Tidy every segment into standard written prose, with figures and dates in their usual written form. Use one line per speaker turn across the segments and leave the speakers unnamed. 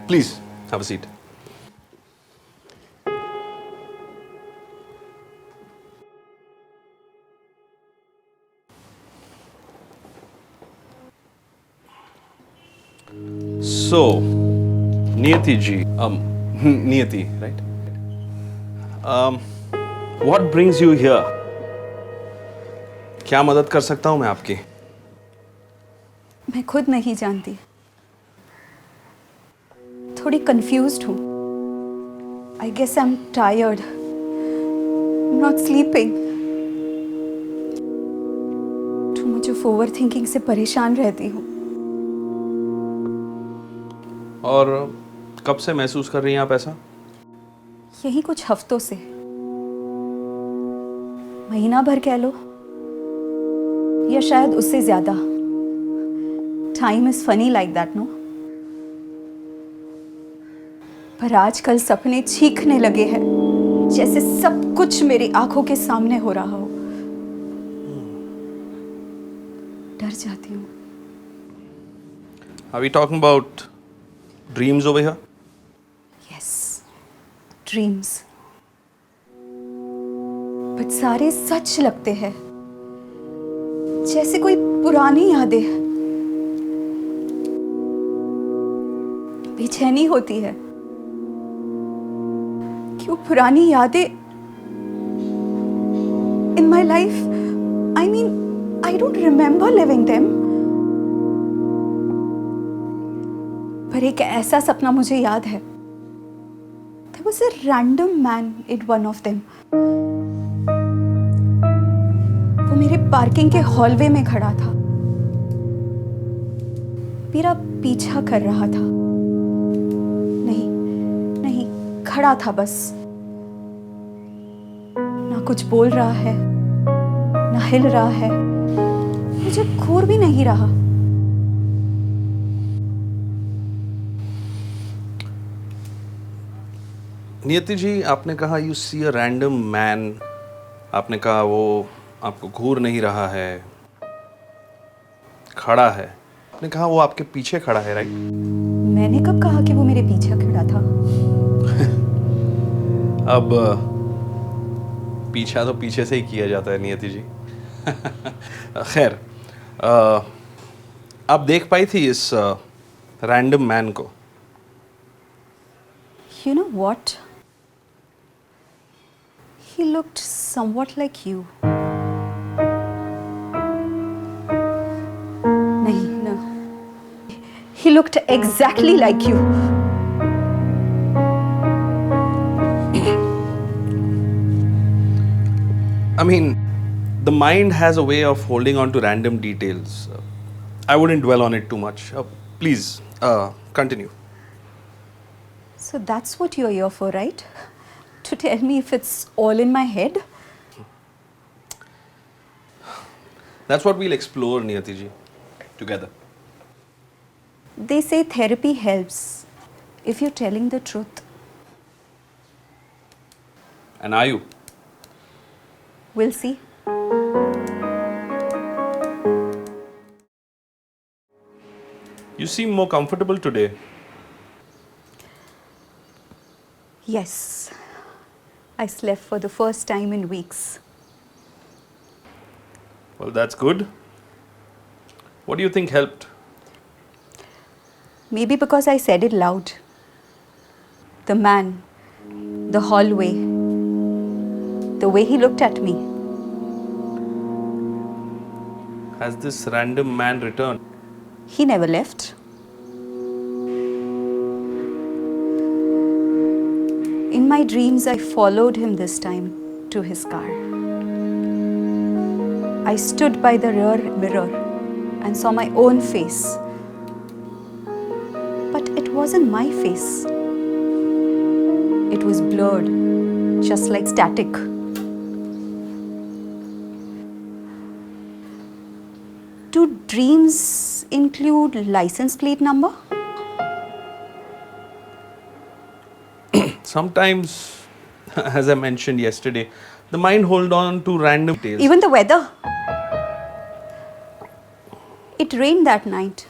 Please, have a seat. So, Niyati ji, Niyati, right? What brings you here? क्या मदद कर सकता हूँ मैं आपकी?
मैं खुद नहीं जानती, थोड़ी कंफ्यूज्ड हूँ। I guess I am tired, not sleeping. Too much of over thinking से परेशान रहती हूँ।
और कब से महसूस कर रही हैं आप ऐसा?
यही कुछ हफ्तों से, महीना भर कह लो, या शायद उससे ज्यादा। Time is funny like that, no? पर आजकल सपने चीखने लगे हैं, जैसे सब कुछ मेरी आंखों के सामने हो रहा हो। डर जाती हूँ।
Are we talking about dreams over here?
Yes, dreams. But सारे सच लगते हैं, जैसे कोई पुरानी यादें। बेचैनी होती है, क्यों पुरानी यादें in my life, I mean I don't remember living them. पर एक ऐसा सपना मुझे याद है। There was a random man in one of them. वो मेरे पार्किंग के हॉलवे में खड़ा था, मेरा पीछा कर रहा था। नहीं नहीं, खड़ा था बस। ना कुछ बोल रहा है, ना हिल रहा है, मुझे घूर भी नहीं रहा।
नियति जी, आपने कहा you see a random man. आपने कहा वो आपको घूर नहीं रहा है, खड़ा है। आपने कहा वो आपके पीछे खड़ा है, राइट?
मैंने कब कहा कि वो मेरे पीछे खड़ा था?
अब पीछा तो पीछे से ही किया जाता है नियति जी। खैर, आप देख पाई थी इस रैंडम मैन को?
You know what? He looked somewhat like you. नहीं, no. He looked exactly like you.
I mean, the mind has a way of holding on to random details. I wouldn't dwell on it too much. Please, continue.
So that's what you're here for, right? To tell me if it's all in my head?
That's what we'll explore, Niyati ji, together.
They say therapy helps if you're telling the truth.
And are you?
We'll see.
You seem more comfortable today.
Yes. I slept for the first time in weeks.
Well, that's good. What do you think helped?
Maybe because I said it loud. The man, the hallway, the way he looked at me.
Has this random man returned?
He never left. In my dreams, I followed him this time to his car. I stood by the rear mirror and saw my own face. But it wasn't my face. It was blurred, just like static. Do dreams include license plate number?
Sometimes, as I mentioned yesterday, the mind hold on to random details.
Even the weather. It rained that night.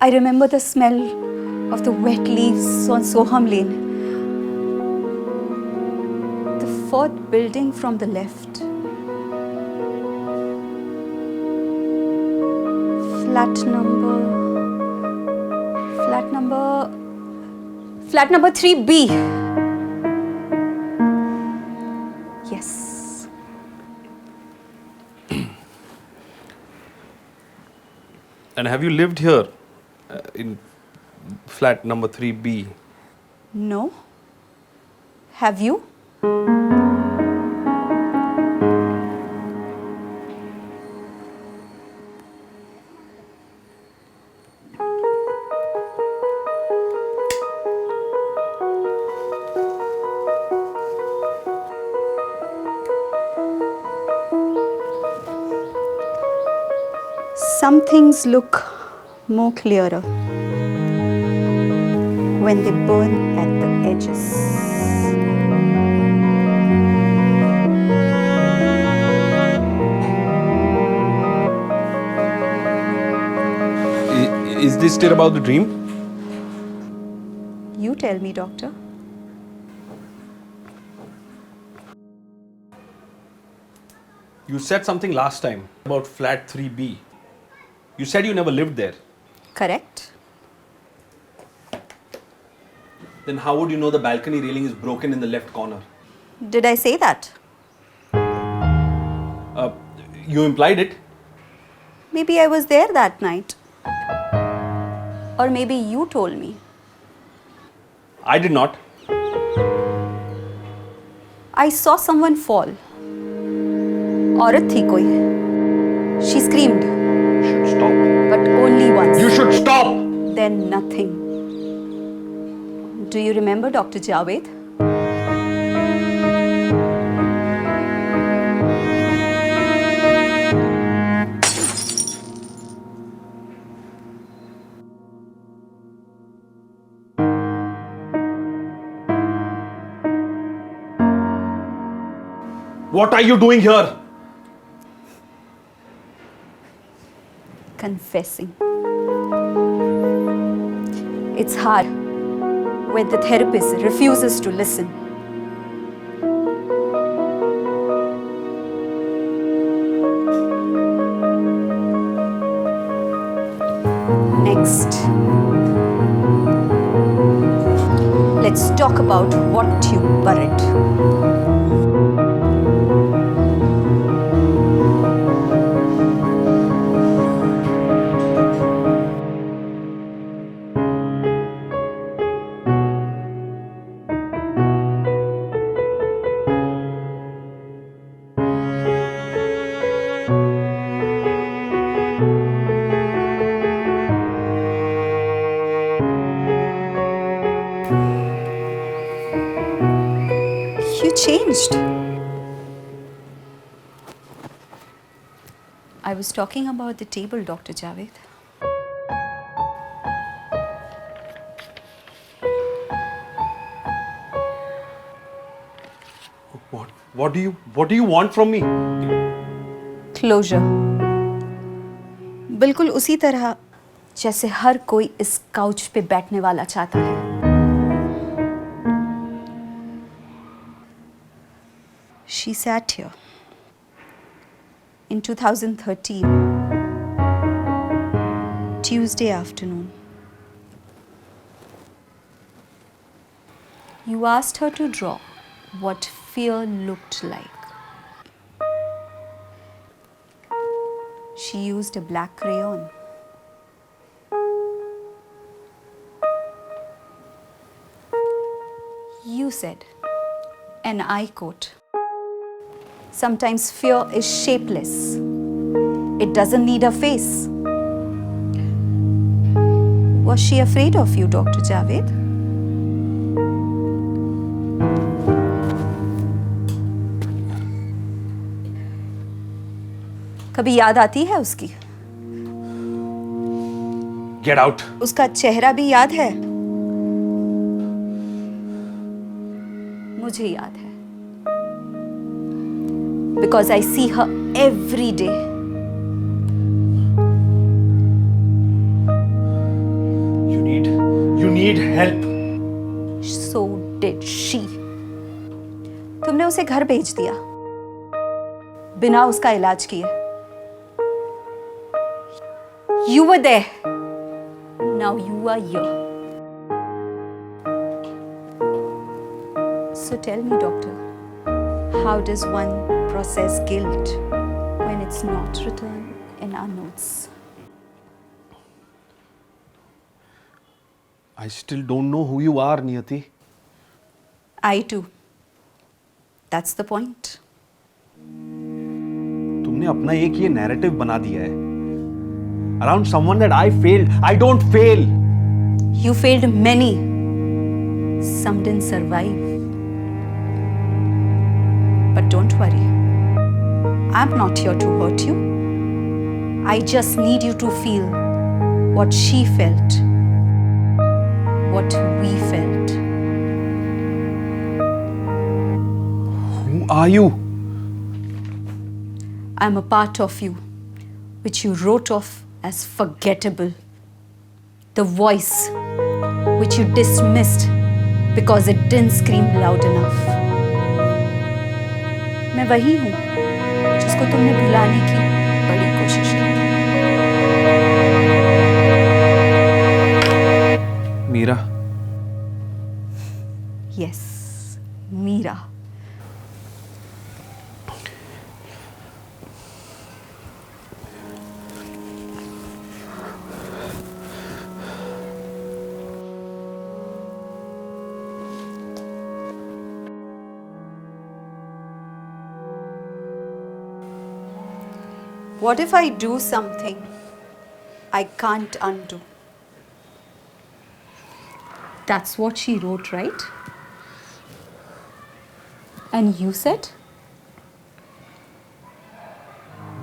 I remember the smell of the wet leaves on Soham Lane. The fourth building from the left. Flat number 3B. Yes.
And have you lived here in flat number 3B?
No. Have you? Some things look more clearer when they burn at the edges.
Is this still about the dream?
You tell me, doctor.
You said something last time about flat 3B. You said you never lived there.
Correct?
Then how would you know the balcony railing is broken in the left corner?
Did I say that?
You implied it.
Maybe I was there that night. Or maybe you told me.
I did not.
I saw someone fall. औरत थी कोई. She screamed,
You should stop.
but only once.
You should stop!
Then nothing. Do you remember Dr. Javed?
What are you doing here?
Confessing. It's hard when the therapist refuses to listen. Next, let's talk about what you buried. You changed. I was talking about the table, Dr. Javed.
What do you want from me?
Closure. बिल्कुल उसी तरह जैसे हर कोई इस couch पे बैठने वाला चाहता है. She sat here in 2013, Tuesday afternoon. You asked her to draw what fear looked like. She used a black crayon. You said, and I quote, "Sometimes fear is shapeless. It doesn't need a face." Was she afraid of you, Dr. Javed? कभी याद आती है उसकी?
Get out.
उसका चेहरा भी याद है? मुझे याद है. Because I see her every day.
You need
need help.
So did she. तुमने उसे घर भेज दिया बिना उसका इलाज किए. You were there. Now you are here. So tell me, doctor, how does one process guilt when it's not written in our notes?
I still don't know who you are, Niyati.
I too. That's the point.
तुमने अपना एक ये narrative बना दिया है around someone that I failed. I don't fail.
You failed many. Some didn't survive. But don't worry. I'm not here to hurt you. I just need you to feel what she felt. What we felt.
Who are you?
I'm a part of you, which you wrote off as forgettable. The voice, which you dismissed because it didn't scream loud enough. मैं वही हूँ जिसको तुमने भुलाने की बड़ी कोशिश की.
Meera.
Yes, Meera. What if I do something I can't undo? That's what she wrote, right? And you said?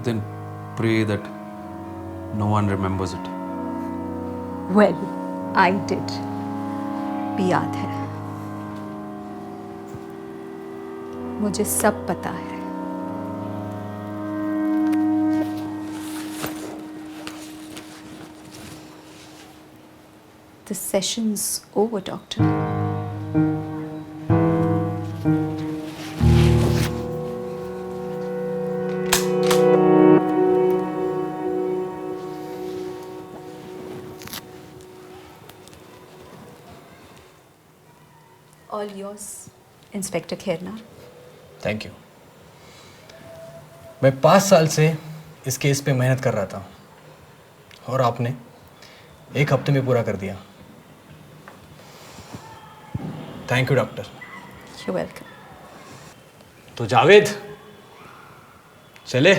Then pray that no one remembers it.
Well, I did. भी याद है. मुझे सब पता है. The session's over, doctor. All yours, Inspector Kherna.
Thank you. मैं 5 साल से इस केस पे मेहनत कर रहा था और आपने 1 हफ्ते में पूरा कर दिया. Thank you doctor.
You're welcome.
तो जावेद चले.